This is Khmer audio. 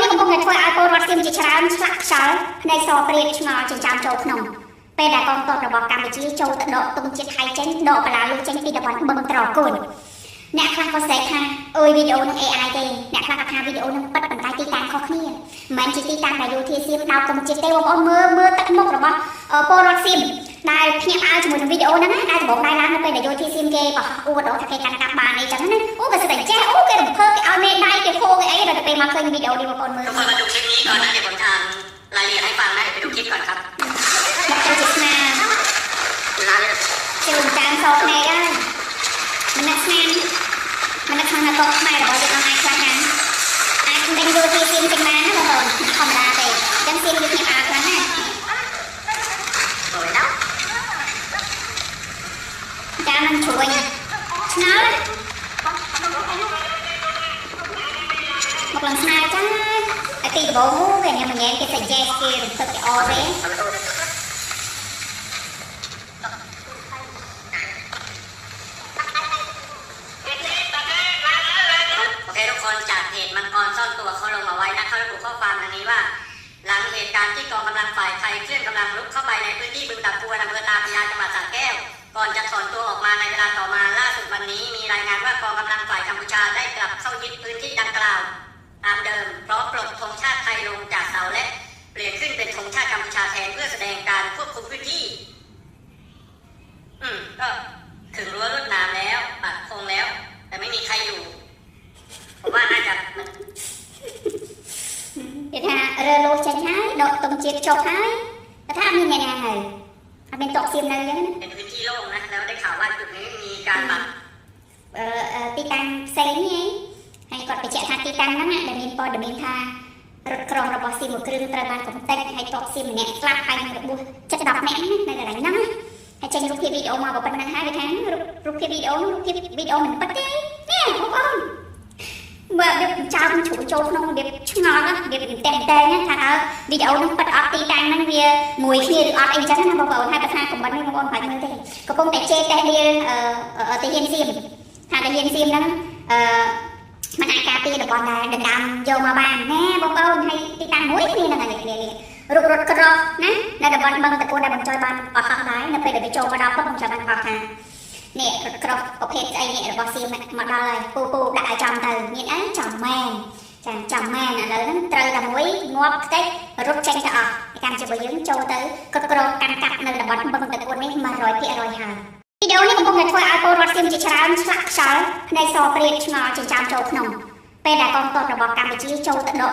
នេះកំពុងតែធ្វើឲ្យពលរដ្ឋសៀមជាច្រើនឆ្លាក់ខ្យល់ភ្នែកសព្រាតឆ្ងល់ចិញ្ចើមចូលក្នុងពេលដែលកងទ័ពរបស់កម្ពុជាចូលទៅដកទង់ជាតិថៃចេញដកបលាលុះចេញពីតំបន់បឹងត្រកូនអ្នកខ្លះក៏ស្រែកថាអើយវីដេអូនឹង AI ទេអ្នកខ្លះក៏ថាវីដេអូនឹងពិតប៉ុន្តែទីតាំងខុសគ្នាមិនមែនជាទីតាំងដែលយោធាសៀមដោតទង់ជាតិទេបងប្អូនមើលទឹកមុខរបស់ពលរដ្ឋសៀមដែលភ្ញាក់ផ្អើលជាមួយនឹងវីដេអូហ្នឹងណាដែលដំបូងឡើងនៅពេលដែលយោធាសៀមគេបោះអួតថាគេកាន់កាប់បានអីចឹងណាអូគេស្ទើរចេះអូគេរំភើបគេឲ្យមេដៃគេហូគេអីដល់ទៅពេលមកឃើញវីដេអូនេះបងប្អូនមើលทุกคนมาดูคลิปนี้ก่อนนะเดี๋ยวผมทานรายละเอียดให้ฟังนะเดี๋ยวไปดูคลิปก่อนครับមកទៅជាស្នាជើងតាមសោកភ្នែកហើយមិននឹកស្នាមិននឹកខាងណាក៏ខ្មែររបស់យើងអាចខ្លះណាអាចដេញយោធាសៀមចេញបានណាបងប្អូនធម្មតាទេអញ្ចឹងសៀមវាភ្ញាក់ផ្អើលខ្លាំងណាស់ចាមិនជួយឆ្ងល់មកឡើងស្នាចាតែទីដំបូងគេញ៉ាំញ៉ែគេតែ yes គេរំភើបគេអត់ទេทุกคนจากเพจมังกรซ่อนตัวเขาลงมาไว้นะเขาระบุข้อความดังนี้ว่าหลังเหตุการณ์ที่กองกำลังฝ่ายไทยเคลื่อนกำลังรุกเข้าไปในพื้นที่บึงตะกัวอำเภอตาพระยาจังหวัดสระแก้วก่อนจะถอนตัวออกมาในเวลาต่อมาล่าสุดวันนี้มีรายงานว่ากองกำลังฝ่ายกัมพูชาได้กลับเข้ายึดพื้นที่ดังกล่าวตามเดิมพร้อมปลดธงชาติไทยลงจากเสาและเปลี่ยนขึ้นเป็นธงชาติกัมพูชาแทนเพื่อแสดงการควบคุมพื้นที่ก็ถึงรั้วลวดหนามแล้วปักธงแล้วแต่ไม่มีใครอยู่ผมว่าน่าจะគេថារើលោចេញហើយដកទង់ជាតិចុះហើយតែថាមានអ្នកណាហើយអត់មានតកសៀមនៅអញ្ចឹងเป็นพื้นที่โล่งนะแล้วได้ข่าวว่าจุดนี้มีการปักទីតាំងផ្សេងនេះហើយគាត់បញ្ជាក់ថាទីតាំងហ្នឹងដែលមានព័ត៌មានថារថក្រុងរបស់សៀមមួយគ្រឿងត្រូវបានកំទេចហើយតកសៀមម្នាក់ស្លាប់ហើយនឹងរបួសចិត្ត10នាក់នៅកន្លែងហ្នឹងហើយចេញរូបភាពវីដេអូមកប៉ុណ្ណឹងហើយវាថារូបភាពវីដេអូរូបភាពវីដេអូមិនពិតទេនេះបងប្អូនបើវាចោលជ្រុំចូលក្នុងរបៀបឆ្ងល់ណារបៀបតែងតែណាថាវីដេអូនឹងប៉ັດអត់ទីតាំងហ្នឹងវាមួយគ្នាឬអត់អីចឹងណាបងប្អូនហើយបើថាខមមិននេះបងប្អូនបាច់មើលទេកំពុងតែជេរតេះដៀលទៅហ៊ានសៀមថាទៅហ៊ានសៀមហ្នឹងมันអាចការពារតំបន់ដែលដណ្ដើមយកមកបានណាបងប្អូនហើយទីតាំងមួយគ្នាហ្នឹងគ្នារូបរថក្រោះណានៅតំបន់បឹងតកូនដែលបញ្ចុយបានអស់ដែរនៅពេលដែលវាចូលមកដល់បង្ចុយបានអស់ថានេះរថក្រោះប្រភេទស្អីនេះរបស់សៀមមកដល់ហើយពូដាក់ឲ្យចំទៅមានអីចំមែនចាចំមែនឥឡូវហ្នឹងត្រូវតែមួយងាប់ខ្ទេចរត់ចេញទៅអស់កម្មជាបើយើងចូលទៅគ្រប់គ្រងកាន់កាប់នៅតំបន់បឹងតកូននេះ 100% ហើយវីដេអូនេះកំពុងតែធ្វើឲ្យពលរដ្ឋសៀមជាច្រើនឆ្លាក់ខ្យល់ភ្នែកសព្រាតឆ្ងល់ចិញ្ចើមចូលក្នុងពេលដែលកងទ័ពរបស់កម្ពុជាចូលទៅដក